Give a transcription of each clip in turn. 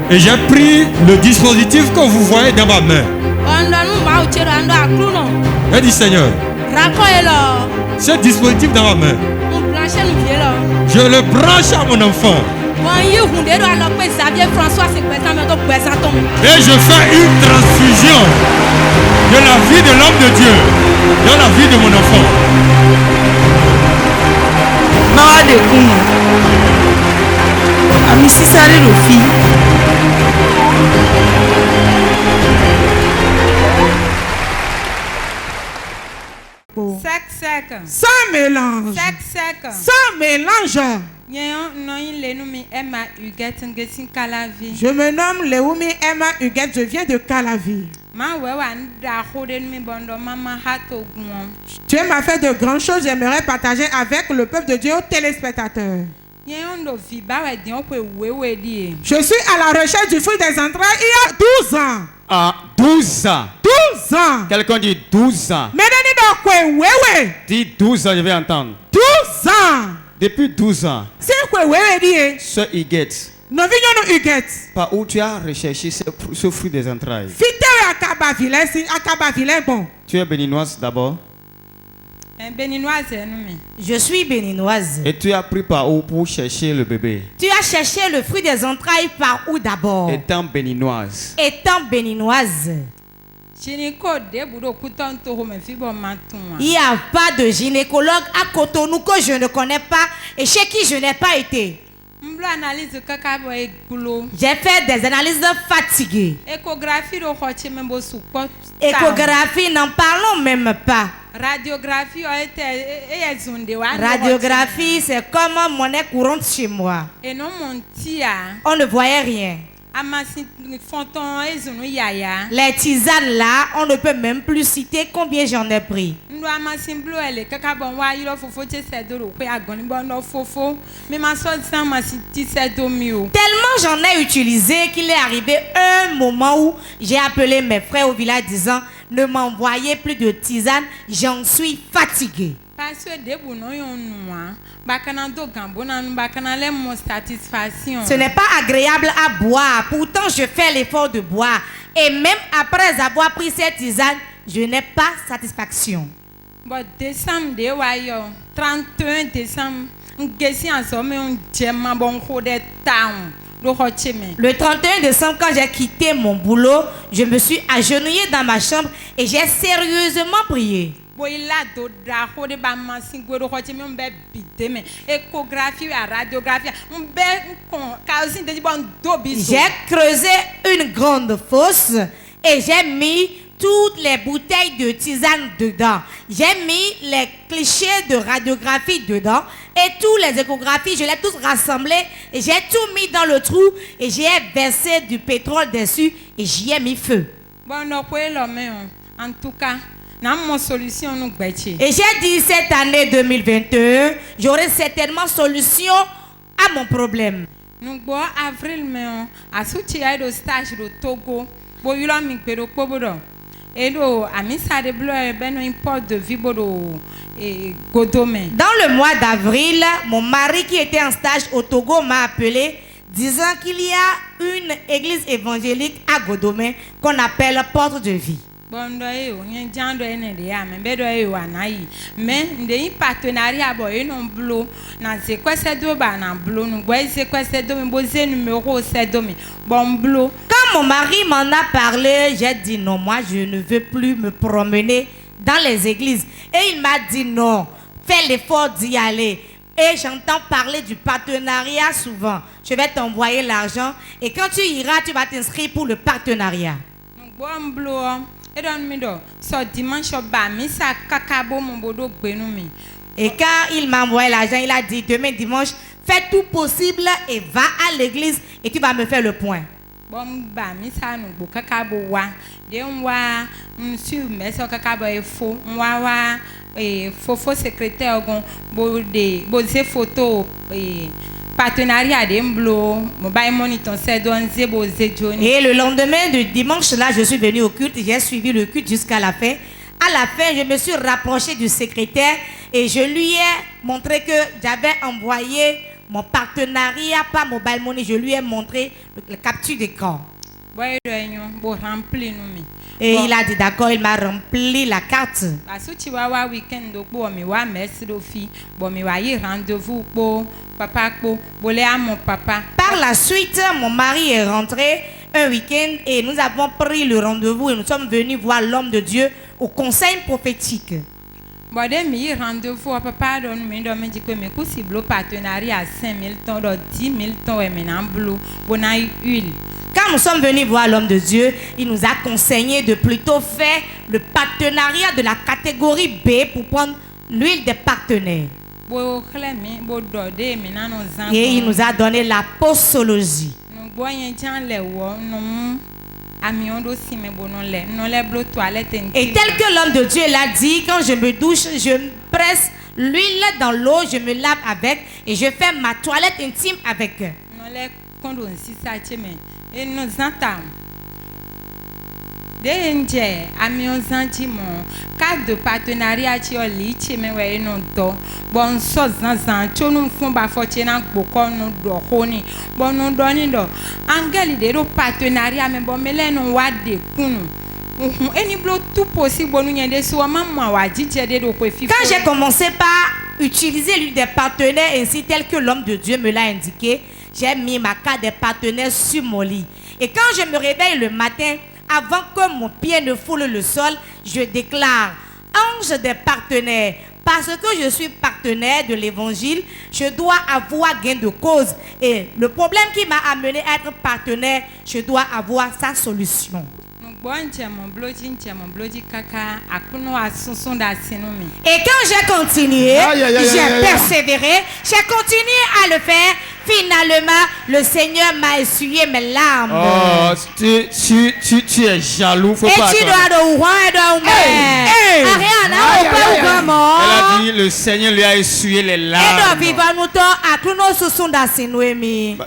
Et j'ai pris le dispositif que vous voyez dans ma main. J'ai dit Seigneur, ce dispositif dans ma main, je le branche à mon enfant. Et je fais une transfusion de la vie de l'homme de Dieu dans la vie de mon enfant. Sans mélange. Sans mélange. Je me nomme Léoumi Emma Huguette, je viens de Calavi. Dieu m'a fait de grandes choses, j'aimerais partager avec le peuple de Dieu aux téléspectateurs. Je suis à la recherche du fruit des entrailles il y a 12 ans. Ah, 12 ans. 12 ans. Quelqu'un dit 12 ans. Dis 12 ans, je vais entendre. 12 ans. Depuis 12 ans. Ce Huguette. Par où tu as recherché ce fruit des entrailles? Tu es béninoise d'abord? Je suis béninoise. Et tu as pris par où pour chercher le bébé? Tu as cherché le fruit des entrailles par où d'abord? Étant béninoise. Étant béninoise. Il n'y a pas de gynécologue à Cotonou que je ne connais pas et chez qui je n'ai pas été. J'ai fait des analyses fatiguées. Échographie, n'en parlons même pas. Radiographie, c'est comme monnaie courante chez moi. On ne voyait rien. Les tisanes là, on ne peut même plus citer combien j'en ai pris. Tellement j'en ai utilisé qu'il est arrivé un moment où j'ai appelé mes frères au village disant ne m'envoyez plus de tisane, j'en suis fatigué. Ce n'est pas agréable à boire, pourtant je fais l'effort de boire. Et même après avoir pris cette tisane, je n'ai pas satisfaction. Le 31 décembre, quand j'ai quitté mon boulot, je me suis agenouillée dans ma chambre et j'ai sérieusement prié. J'ai creusé une grande fosse et j'ai mis toutes les bouteilles de tisane dedans. J'ai mis les clichés de radiographie dedans et tous les échographies, je les tous rassemblés et j'ai tout mis dans le trou et j'ai versé du pétrole dessus et j'y ai mis feu. En tout cas, solution. Et j'ai dit cette année 2021, j'aurai certainement solution à mon problème. Nous avril à soutien de stage de Togo, et dans le mois d'avril, mon mari qui était en stage au Togo m'a appelé disant qu'il y a une église évangélique à Godomé qu'on appelle Porte de Vie. Mais partenariat quand mon mari m'en a parlé, j'ai dit non, moi je ne veux plus me promener dans les églises. Et il m'a dit non, fais l'effort d'y aller. Et j'entends parler du partenariat souvent. Je vais t'envoyer l'argent et quand tu iras, tu vas t'inscrire pour le partenariat. Et quand il m'a envoyé l'argent, il a dit demain dimanche, fais tout possible et va à l'église et tu vas me faire le point. Partenariat et le lendemain du dimanche là, je suis venu au culte, j'ai suivi le culte jusqu'à la fin. À la fin, je me suis rapproché du secrétaire et je lui ai montré que j'avais envoyé mon partenariat par Mobile Money, je lui ai montré le capture d'écran. Et il a dit d'accord, il m'a rempli la carte. Par la suite, mon mari est rentré un week-end et nous avons pris le rendez-vous et nous sommes venus voir l'homme de Dieu au conseil prophétique. Quand nous sommes venus voir l'homme de Dieu, il nous a conseillé de plutôt faire le partenariat de la catégorie B pour prendre l'huile des partenaires. Et il nous a donné la posologie. Et tel que l'homme de Dieu l'a dit, quand je me douche, je presse l'huile dans l'eau, je me lave avec et je fais ma toilette intime avec. Cadre de partenariat qui est lié mais non to bon sos dans tu nous font ba fortuna boko no do honi bon non doni do angeli de partenariat mais bon mele no wa de kunu eni blo tout possible bon nous yende so maman wa dije de do ko fi. Quand j'ai commencé par utiliser l'une des partenaires ainsi tel que l'homme de Dieu me l'a indiqué, j'ai mis ma carte des partenaires sur mon lit. Et quand je me réveille le matin, avant que mon pied ne foule le sol, je déclare ange des partenaires. Parce que je suis partenaire de l'évangile, je dois avoir gain de cause. Et le problème qui m'a amené à être partenaire, je dois avoir sa solution. Et quand j'ai continué, j'ai persévéré, j'ai continué à le faire. Finalement, le Seigneur m'a essuyé mes larmes. Oh, tu es jaloux, faut et pas. Et tu dois de Elle a dit, le Seigneur lui a essuyé les larmes.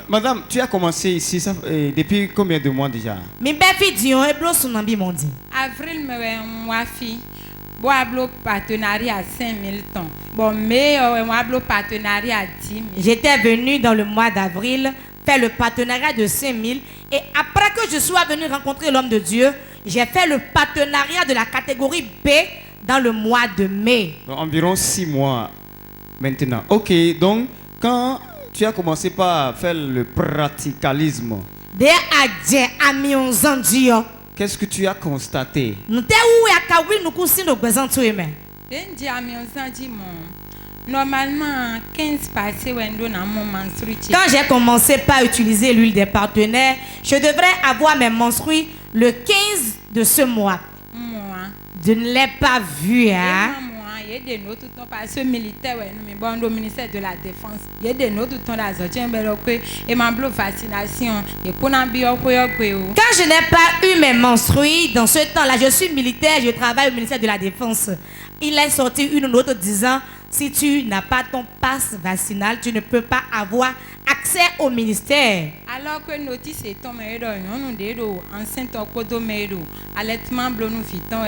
Madame, tu as commencé ici ça, depuis combien de mois déjà? Avril, moi fille. Bon, partenariat à 5000 ans. Bon, mais partenariat à 10 000. J'étais venue dans le mois d'avril faire le partenariat de 5000 et après que je sois venue rencontrer l'homme de Dieu, j'ai fait le partenariat de la catégorie B dans le mois de mai. Donc, environ 6 mois maintenant. Ok, donc quand tu as commencé par faire le praticalisme, qu'est-ce que tu as constaté? Normalement, 15 passés quand j'ai commencé par utiliser l'huile des partenaires, je devrais avoir mes menstrues le 15 de ce mois. Je ne l'ai pas vu, hein? Il y a des notes tout le temps parce que militaire nous bon au ministère de la défense il y a des notes tout le temps là et ma fascination et quand je n'ai pas eu mes menstrues dans ce temps-là, je suis militaire, je travaille au ministère de la défense. Il est sorti une note disant si tu n'as pas ton passe vaccinal, tu ne peux pas avoir accès au ministère. Alors que notice est tombé nous dédo enceinte au codomédo allaitement blo nous fiton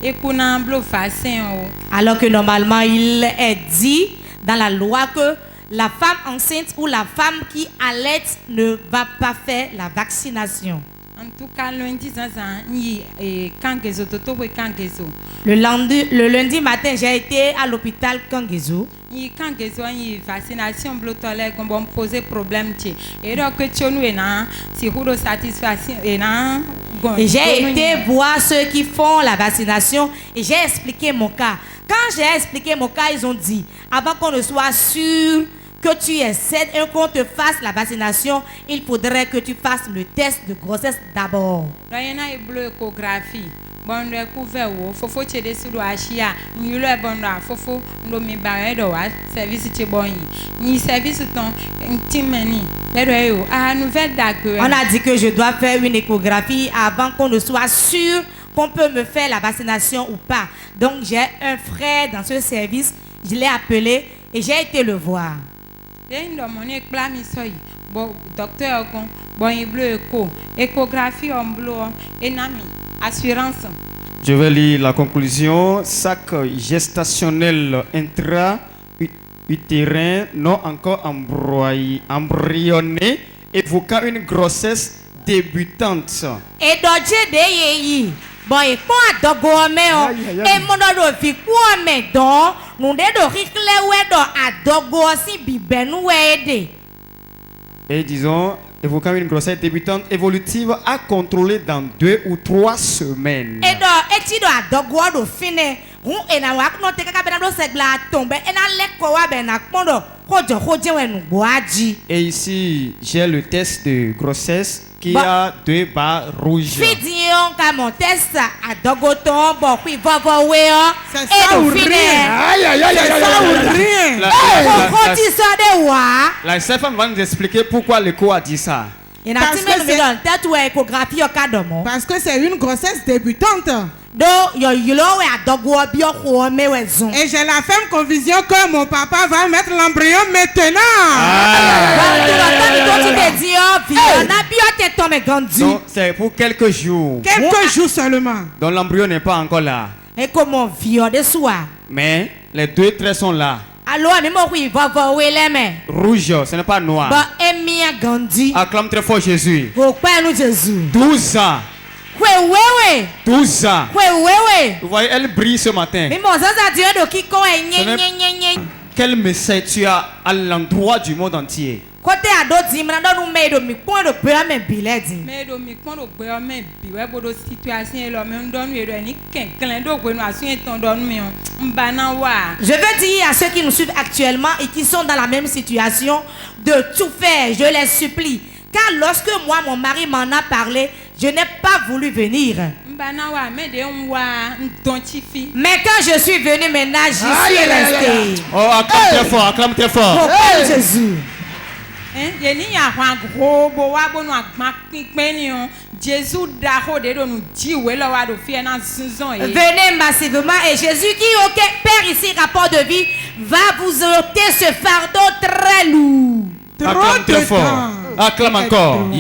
et qu'on blo facin. Alors que normalement il est dit dans la loi que la femme enceinte ou la femme qui allaite ne va pas faire la vaccination. En tout cas, lundi, le lundi matin, j'ai été à l'hôpital Kangezo. Vaccination poser problème et j'ai été voir ceux qui font la vaccination et j'ai expliqué mon cas. Quand j'ai expliqué mon cas, ils ont dit avant qu'on ne soit sûr que tu essaies et qu'on te fasse la vaccination, il faudrait que tu fasses le test de grossesse d'abord. Bon recouvert fofo tchede sudo achia nyulo bonda fofo ndo mi ba edo wa service che bon ni service ton intimeni ledo nouvelle d'accueil. On a dit que je dois faire une échographie avant qu'on ne soit sûr qu'on peut me faire la vaccination ou pas. Donc j'ai un frère dans ce service, je l'ai appelé et j'ai été le voir. Docteur bon bleu échographie en bleu enami assurance. Je vais lire la conclusion. Sac gestationnel utérin non encore embryonné, évoquant une grossesse débutante. Et dodge de yeyi. Bon, et quoi adogo ome o? Et mon do fi quoi me don? Nous de do rikle we do adogo si bibenu we. Et disons, évoquant une grossesse débutante évolutive à contrôler dans 2 ou 3 semaines. Et do eti do adogo do fine. Et na wak no te kaka bena do segla tombe. Et na leko wa bena kondo. Hojo we nu boaji. Et ici, j'ai le test de grossesse qui a 2 barres rouges. Fidion ka mon test adogo ton bo kwi vovo we o. C'est ça ou rien. Aïe, aïe, aïe, C'est aïe, ça ou aïe. rien. La femme va nous expliquer pourquoi l'écho a dit ça. Parce que c'est une grossesse débutante. Et j'ai la ferme conviction que mon papa va mettre l'embryon maintenant. Donc, c'est pour quelques jours. Quelques jours seulement. Donc l'embryon n'est pas encore là. Mais les 2 traits sont là. Rouge, ce n'est pas noir. Acclame très fort Jésus. 12 ans. 12 ans. Vous voyez, elle brille ce matin. Quel message tu as à l'endroit du monde entier? Je veux dire à ceux qui nous suivent actuellement et qui sont dans la même situation de tout faire, je les supplie. Car lorsque moi, mon mari m'en a parlé, je n'ai pas voulu venir. Mais quand je suis venu maintenant, j'y suis resté. Oh, acclame très fort, acclame très fort. Pourquoi Jésus? Venez massivement et Jésus qui Père ici rapport de vie va vous ôter ce fardeau très lourd. Acclame très fort. Acclame encore.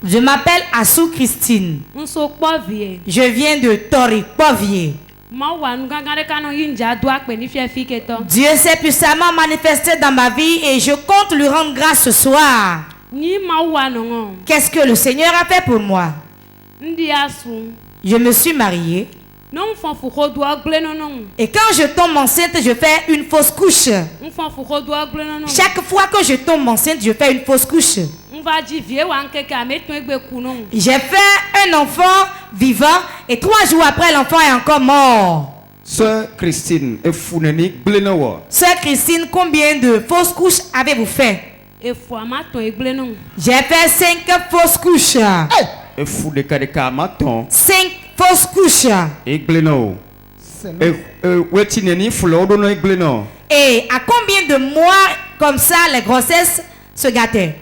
Je m'appelle Assou Christine. Je viens de Tori, Povier. Dieu s'est puissamment manifesté dans ma vie et je compte lui rendre grâce ce soir. Qu'est-ce que le Seigneur a fait pour moi? Je me suis mariée. Et quand je tombe enceinte, je fais une fausse couche. Chaque fois que je tombe enceinte, je fais une fausse couche. J'ai fait un enfant vivant et 3 jours après, l'enfant est encore mort. Sœur Christine, Sœur Christine, combien de fausses couches avez-vous fait? J'ai fait 5 fausses couches. 5 fausses couches. Et à combien de mois comme ça les grossesses se gâtaient?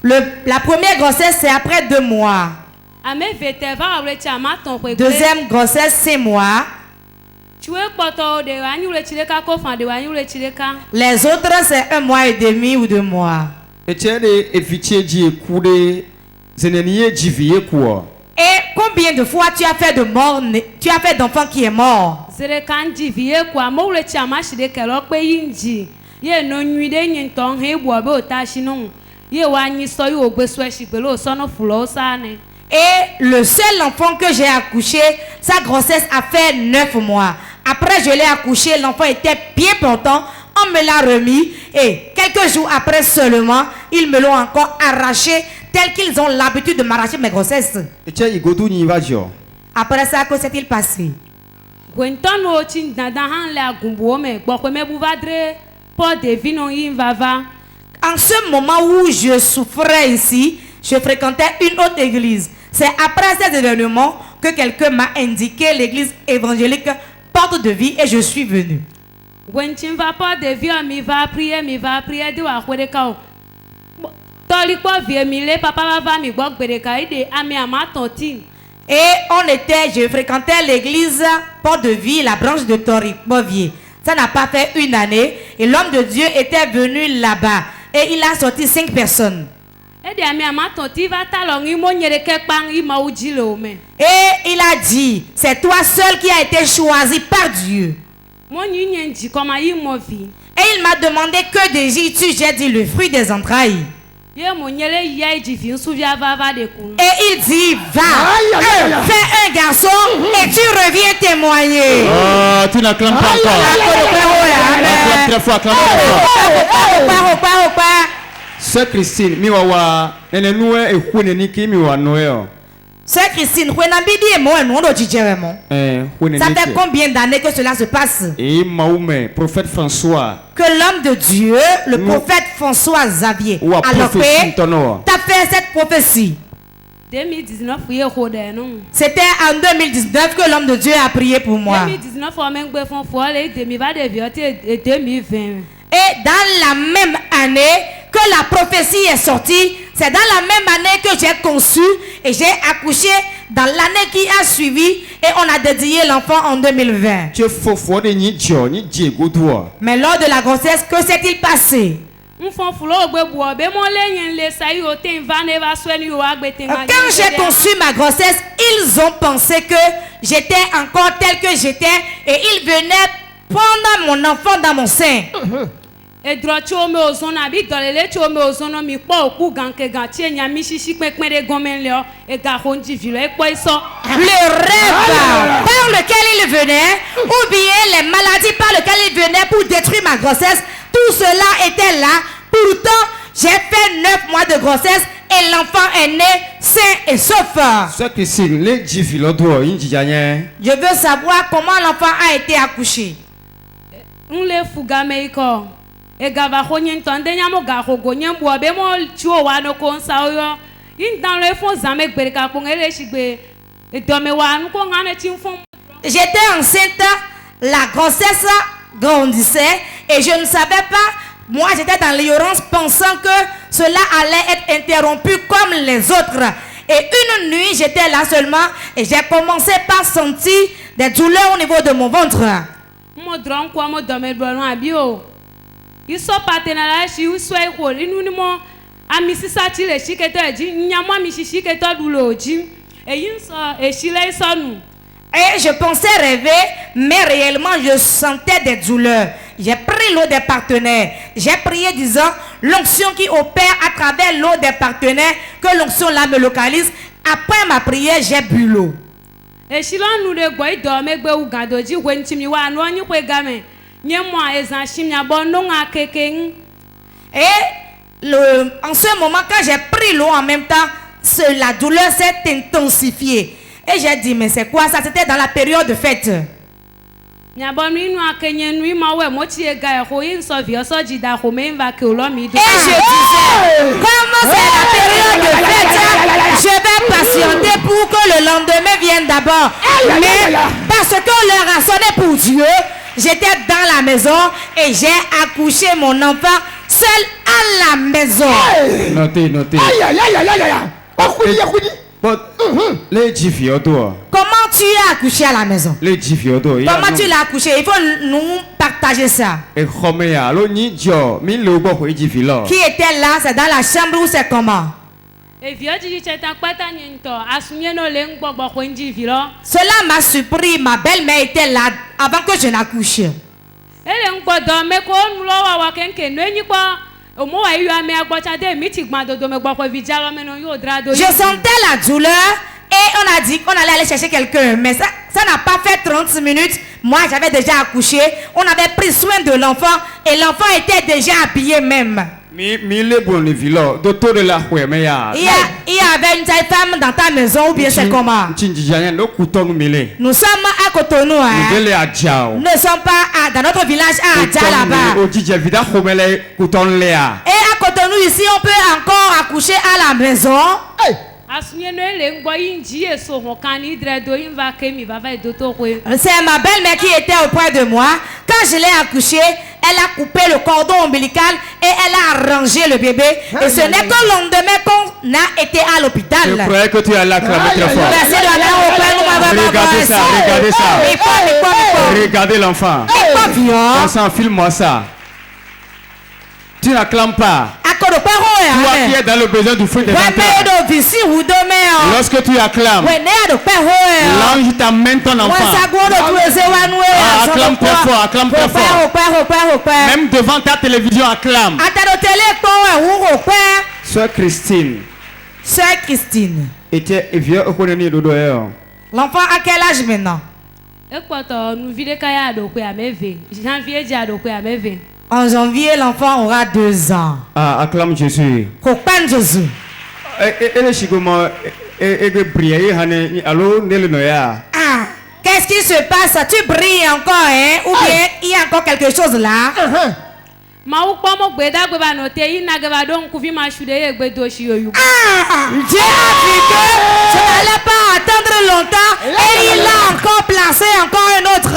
La première grossesse c'est après 2 mois. Deuxième grossesse 6 mois. Les autres c'est 1 mois et demi ou 2 mois. Et combien de fois tu as fait de mort, tu as fait d'enfant qui est mort? Et le seul enfant que j'ai accouché, sa grossesse a fait 9 mois. Après je l'ai accouché, l'enfant était bien portant. On me l'a remis et quelques jours après seulement, ils me l'ont encore arraché tel qu'ils ont l'habitude de m'arracher mes grossesses. Après ça, que s'est-il passé? En ce moment où je souffrais ici, je fréquentais une autre église. C'est après cet événement que quelqu'un m'a indiqué l'église évangélique Porte de Vie et je suis venu. Et je fréquentais l'église Port de Vie, la branche de Toribovier. Ça n'a pas fait une année. Et l'homme de Dieu était venu là-bas. Et il a sorti 5 personnes. Et il a dit, c'est toi seul qui a été choisi par Dieu. Et il m'a demandé que désires-tu? J'ai dit le fruit des entrailles. Et il dit, va, fais un garçon et tu reviens témoigner. Oh, tu n'acclames pas encore. Acclame très fort, acclame très fort. Sœur Christine, miwawa, nenenue ekuneniki miwanoyo. Sœur Christine, ça fait combien d'années que cela se passe? Et Mahomet, prophète François. Que l'homme de Dieu, le prophète François Xavier, a fait cette prophétie. 2019, c'était en 2019 que l'homme de Dieu a prié pour moi. 2019, et dans la même année que la prophétie est sortie, c'est dans la même année que j'ai conçu et j'ai accouché dans l'année qui a suivi et on a dédié l'enfant en 2020. Mais lors de la grossesse, que s'est-il passé? Quand j'ai conçu ma grossesse, ils ont pensé que j'étais encore tel que j'étais et ils venaient prendre mon enfant dans mon sein. Le rêve par lequel il venait, ou bien les maladies par lesquelles il venait pour détruire ma grossesse, tout cela était là. Pourtant, j'ai fait 9 mois de grossesse et l'enfant est né sain et sauf. Je veux savoir comment l'enfant a été accouché. J'étais enceinte, la grossesse grandissait et je ne savais pas. Moi, j'étais dans l'ignorance pensant que cela allait être interrompu comme les autres. Et une nuit, j'étais là seulement et j'ai commencé par sentir des douleurs au niveau de mon ventre. Et je pensais rêver, mais réellement je sentais des douleurs. J'ai pris l'eau des partenaires. J'ai prié disant, l'onction qui opère à travers l'eau des partenaires, que l'onction là me localise. Après ma prière, j'ai bu l'eau. Et en ce moment, quand j'ai pris l'eau en même temps, la douleur s'est intensifiée. Et j'ai dit, mais c'est quoi ça? C'était dans la période de fête. Et je disais, comment c'est la période de fête? Je vais patienter pour que le lendemain vienne d'abord. Mais parce que l'heure a sonné pour Dieu, j'étais dans la maison et j'ai accouché mon enfant seul à la maison. Notez. Comment tu as accouché à la maison? Comment tu l'as accouché? Il faut nous partager ça. Qui était là? C'est dans la chambre ou c'est comment? Cela m'a surpris. Ma belle-mère était là avant que je n'accouche. Je sentais la douleur et on a dit qu'on allait aller chercher quelqu'un. Mais ça n'a pas fait 30 minutes. Moi, j'avais déjà accouché. On avait pris soin de l'enfant et l'enfant était déjà habillé même. Il y avait une taille femme dans ta maison ou bien c'est comment? Nous sommes à Cotonou. Nous ne sommes pas dans notre village à Adja là-bas. Et à Cotonou ici on peut encore accoucher à la maison. C'est ma belle-mère qui était auprès de moi. Quand je l'ai accouché, elle a coupé le cordon ombilical et elle a arrangé le bébé. Et ce n'est que le lendemain qu'on a été à l'hôpital. Je croyais que tu allais acclamer très fort. Regardez ça, regardez ça. Regardez l'enfant. Enfant, filme-moi ça. Tu n'acclames pas. Toi qui es dans le besoin du fruit des lorsque tu acclames, l'ange t'amène ton enfant. Acclame très fort, acclame très fort. Même devant ta télévision, acclame. Sœur Christine. Sœur Christine. Était vieux au colonel de dehors. L'enfant a quel âge maintenant? En janvier, l'enfant aura 2 ans. Ah, acclame Jésus. Copain Jésus. Qu'est-ce qui se passe? Tu brilles encore, hein? Ou bien il y a encore quelque chose là? Dieu a vu que je n'allais pas attendre longtemps et il a encore placé encore un autre.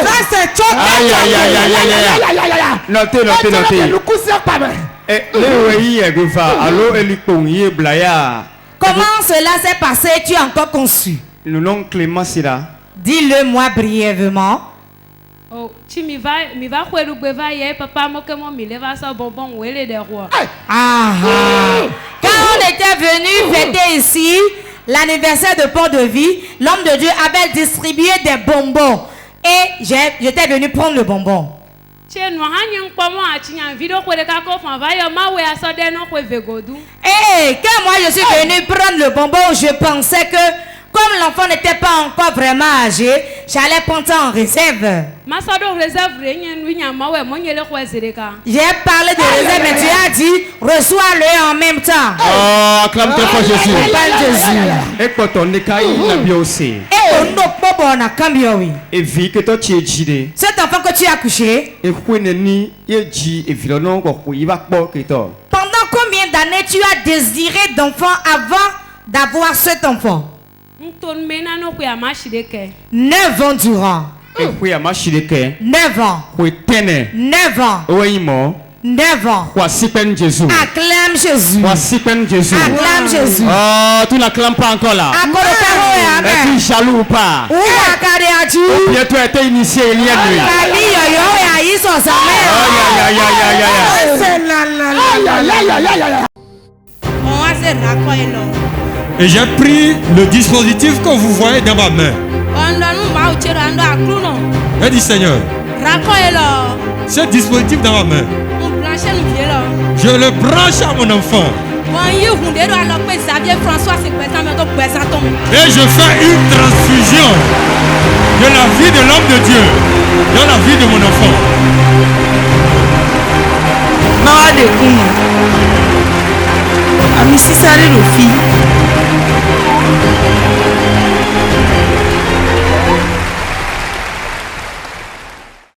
Ça c'est choquant. Notez. Comment cela s'est passé? Tu as encore conçu? Le nom Clément Sira. Dis-le moi brièvement. Oh, tu m'y vas papa, moi que mon mille va ça bonbon où elle est des rois. Quand on était venu fêter ici l'anniversaire de Port-de-Vie, l'homme de Dieu avait distribué des bonbons et j'étais venu prendre le bonbon. Et quand moi je suis venu prendre le bonbon, je pensais que comme l'enfant n'était pas encore vraiment âgé, j'allais prendre ça en réserve. J'ai parlé de réserve, mais tu as dit reçois-le en même temps. Oh, acclame très fort Jésus. Et quand on est caillé, et vu que toi tu es gidé. Cet enfant que tu as couché. Pendant combien d'années tu as désiré d'enfant avant d'avoir cet enfant? 9 ans durant. 9 ans. 9 ans. 9 ans. Acclame Jésus. Acclame Jésus. Acclame Jésus. Oh, tu n'acclames pas encore là. Es-tu jaloux ou pas? Ou bien tu as été initié il y a nuit. Et j'ai pris le dispositif que vous voyez dans ma main. Et dit Seigneur, ce dispositif dans ma main, je le branche à mon enfant. Et je fais une transfusion de la vie de l'homme de Dieu dans la vie de mon enfant. Ami Sisare Rofi.